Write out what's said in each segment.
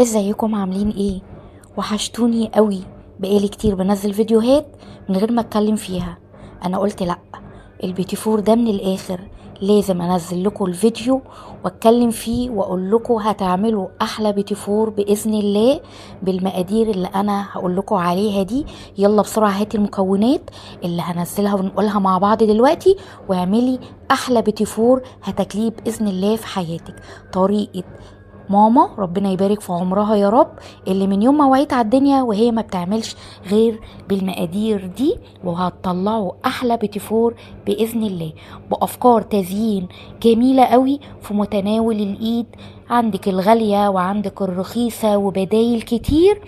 ازيكم عاملين ايه؟ وحشتوني قوي. بقالي كتير بنزل فيديوهات من غير ما اتكلم فيها. انا قلت لا، البيتي فور ده من الاخر لازم انزل لكم الفيديو واتكلم فيه واقول لكم هتعملوا احلى بيتي فور باذن الله بالمقادير اللي انا هقول لكم عليها دي. يلا بسرعه هاتي المكونات اللي هنزلها ونقولها مع بعض دلوقتي، واعملي احلى بيتي فور هتاكليه باذن الله في حياتك. طريقه ماما ربنا يبارك في عمرها يا رب، اللي من يوم ما وعيت على الدنيا وهي ما بتعملش غير بالمقادير دي، وهتطلعوا احلى بيتي فور باذن الله بافكار تزيين جميله قوي في متناول الايد. عندك الغاليه وعندك الرخيصه وبدايل كتير.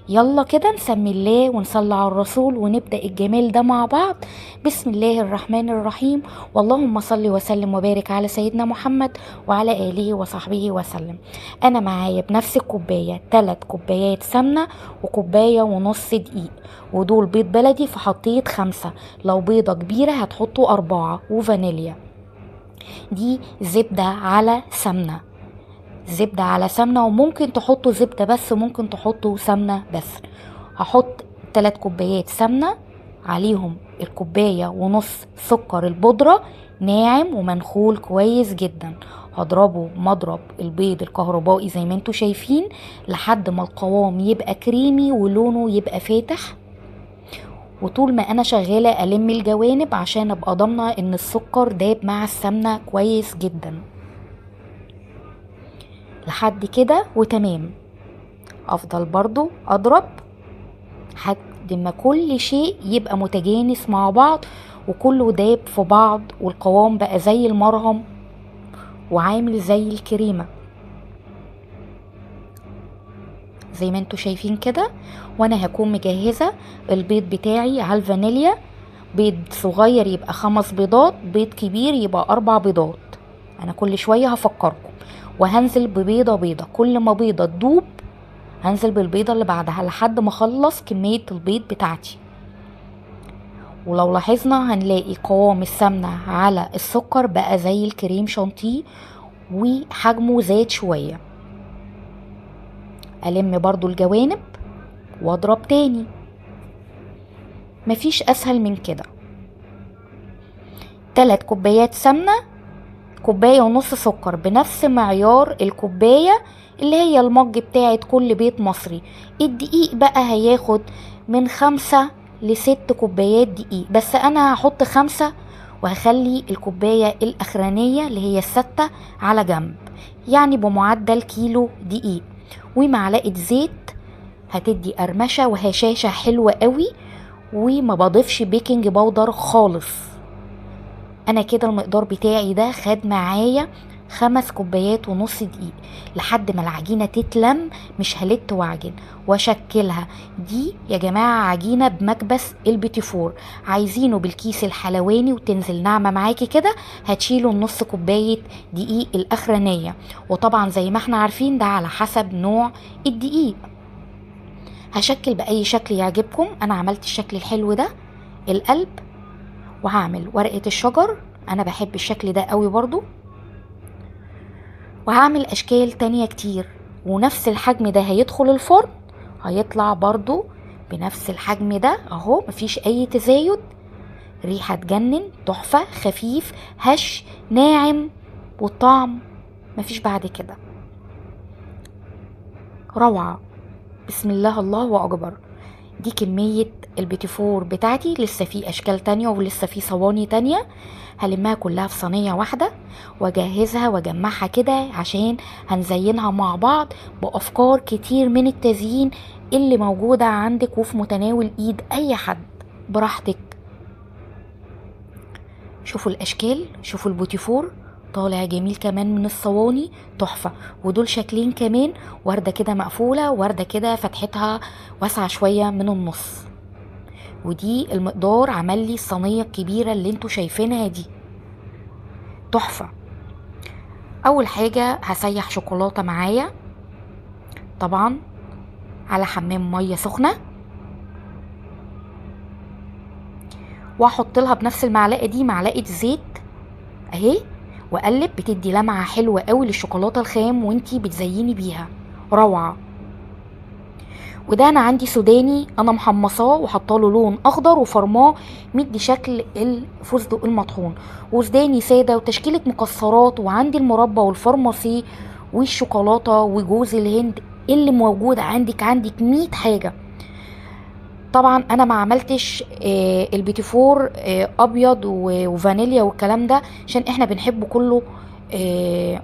يلا كده نسمي الله ونصلي على الرسول ونبدأ الجمال ده مع بعض. بسم الله الرحمن الرحيم، واللهم صل وسلم وبارك على سيدنا محمد وعلى آله وصحبه وسلم. أنا معايا بنفس الكوباية 3 كوبايات سمنة وكوباية ونص دقيق، ودول بيض بلدي فحطيت 5، لو بيضة كبيرة هتحطوا 4، وفانيليا. دي زبدة على سمنة، زبدة على سمنة، وممكن تحطوا زبدة بس ممكن تحطوا سمنة بس. هحط 3 كوبايات سمنة، عليهم الكوباية ونص سكر البودرة ناعم ومنخول كويس جدا. هضربه مضرب البيض الكهربائي زي ما انتوا شايفين لحد ما القوام يبقى كريمي ولونه يبقى فاتح. وطول ما انا شغالة الم الجوانب عشان ابقى ضامنة ان السكر داب مع السمنة كويس جدا لحد كده وتمام. افضل برضو اضرب لحد ما كل شيء يبقى متجانس مع بعض وكله داب في بعض، والقوام بقى زي المرهم وعامل زي الكريمة زي ما انتوا شايفين كده. وانا هكون مجهزة البيض بتاعي على الفانيليا. بيض صغير يبقى 5 بيضات، بيض كبير يبقى 4 بيضات. انا كل شوية هفكركم، وهنزل ببيضة بيضة، كل ما بيضة تدوب هنزل بالبيضة اللي بعدها لحد ما اخلص كمية البيض بتاعتي. ولو لاحظنا هنلاقي قوام السمنة على السكر بقى زي الكريم شانتيه وحجمه زاد شوية. ألم برضو الجوانب واضرب تاني، مفيش أسهل من كده. 3 كوبايات سمنة، كوباية ونص سكر بنفس معيار الكوباية اللي هي المج بتاعت كل بيت مصري. الدقيق بقى هياخد من 5 ل6 كوبايات دقيق، بس انا هحط 5 وهخلي الكوباية الاخرانية اللي هي الستة على جنب، يعني بمعدل كيلو دقيق. ومعلقة زيت هتدي قرمشة وهشاشة حلوة قوي، وما بضيفش بيكنج باودر خالص. انا كده المقدار بتاعي ده خد معايا 5 كوبايات ونص دقيق لحد ما العجينة تتلم. مش هلت وعجن واشكلها. دي يا جماعة عجينة بمكبس البيتي فور، عايزينه بالكيس الحلواني وتنزل ناعمة معاكي كده هتشيلوا النص كوباية دقيق الاخرانية. وطبعا زي ما احنا عارفين ده على حسب نوع الدقيق. هشكل بأي شكل يعجبكم. انا عملت الشكل الحلو ده القلب، وهعمل ورقة الشجر، انا بحب الشكل ده قوي برضو. وهعمل اشكال تانية كتير، ونفس الحجم ده هيدخل الفرن هيطلع برضو بنفس الحجم ده اهو، مفيش اي تزايد. ريحة تجنن، تحفة، خفيف هش ناعم، والطعم مفيش بعد كده، روعة. بسم الله الله اكبر. دي كمية البيتي فور بتاعتي، لسه في اشكال تانية ولسه في صواني تانية. هلمها كلها في صينية واحدة واجهزها واجمعها كده عشان هنزينها مع بعض بافكار كتير من التزيين اللي موجودة عندك وفي متناول ايد اي حد براحتك. شوفوا الاشكال، شوفوا البيتي فور طالع جميل كمان من الصواني تحفة. ودول شكلين كمان، وردة كده مقفولة وردة كده فتحتها واسعة شوية من النص. ودي المقدار عمل لي الصينية الكبيرة اللي انتوا شايفينها دي تحفة. اول حاجة هسيح شوكولاتة معايا طبعا على حمام مية سخنة، واحط لها بنفس المعلقة دي معلقة زيت اهي، واقلب. بتدي لمعة حلوة قوي للشوكولاتة الخام وانتي بتزيني بيها، روعة. وده انا عندي سوداني انا محمصاه وحطاله لون اخضر وفرماه مدي شكل الفستق المطحون، وسوداني ساده وتشكيله مكسرات، وعندي المربى والفرماسي والشوكولاته وجوز الهند اللي موجود عندك 100 حاجه. طبعا انا ما عملتش البيتي فور ابيض وفانيليا والكلام ده عشان احنا بنحبه كله،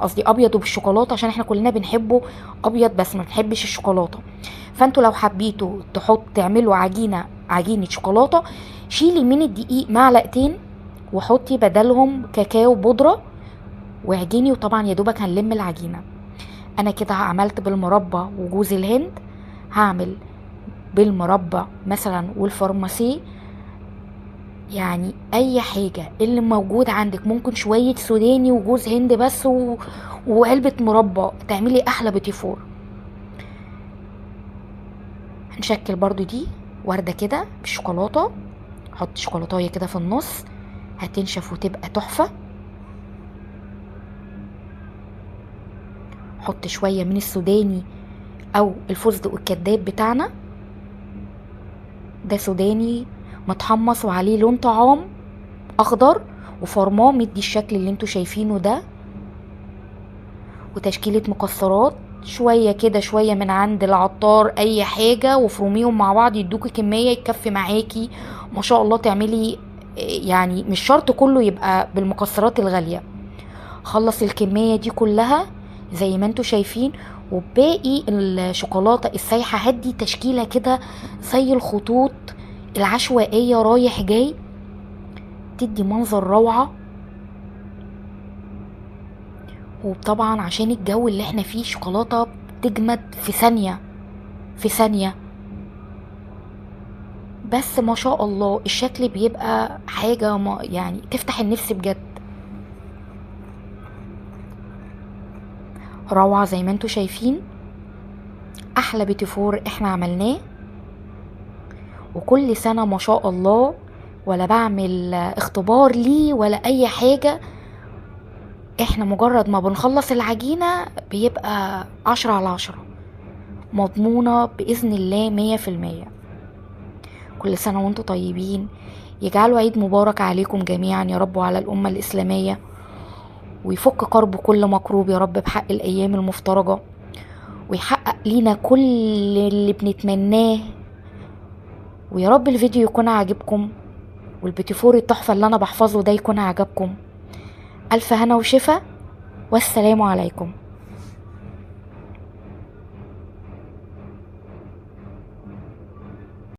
قصدي ابيض وبالشوكولاته عشان احنا كلنا بنحبه ابيض بس ما بنحبش الشوكولاته. فانتوا لو حبيتوا تعملوا عجينه شوكولاته، شيلي من الدقيق معلقتين وحطي بدلهم كاكاو بودره واعجني، وطبعا يا دوبك هنلم العجينه. انا كده عملت بالمربى وجوز الهند، هعمل بالمربى مثلا والفارماسي، يعني اي حاجة اللي موجود عندك. ممكن شوية سوداني وجوز هند بس وعلبة مربى تعملي احلى بيتي فور. هنشكل برضو دي وردة كده بالشوكولاتة، حط شوكولاتاية كده في النص هتنشف وتبقى تحفة. حط شوية من السوداني او الفستق الكداب بتاعنا، ده سوداني متحمص وعليه لون طعام اخضر وفرماه مدي الشكل اللي انتوا شايفينه ده، وتشكيلة مكسرات شوية كده شوية من عند العطار اي حاجة وفروميهم مع بعض يدوكي كمية يكفي معاكي ما شاء الله تعملي. يعني مش شرط كله يبقى بالمكسرات الغالية، خلص الكمية دي كلها زي ما انتوا شايفين. وباقي الشوكولاتة السايحة هدي تشكيلة كده زي الخطوط العشوائية رايح جاي، تدي منظر روعة. وطبعا عشان الجو اللي احنا فيه شوكولاتة بتجمد في ثانية في ثانية، بس ما شاء الله الشكل بيبقى حاجة يعني تفتح النفس بجد، روعة زي ما انتوا شايفين. احلى بيتي فور احنا عملناه، وكل سنة ما شاء الله ولا بعمل اختبار ليه ولا اي حاجة، احنا مجرد ما بنخلص العجينة بيبقى 10/10 مضمونة بإذن الله 100%. كل سنة وانتوا طيبين، يجعلوا عيد مبارك عليكم جميعا يا رب وعلى الأمة الإسلامية، ويفك كرب كل مكروب يا رب بحق الأيام المفترجة، ويحقق لينا كل اللي بنتمناه. ويا رب الفيديو يكون عاجبكم، والبيتي فور التحفة اللي أنا بحفظه ده يكون عجبكم. ألف هنا وشفا، والسلام عليكم.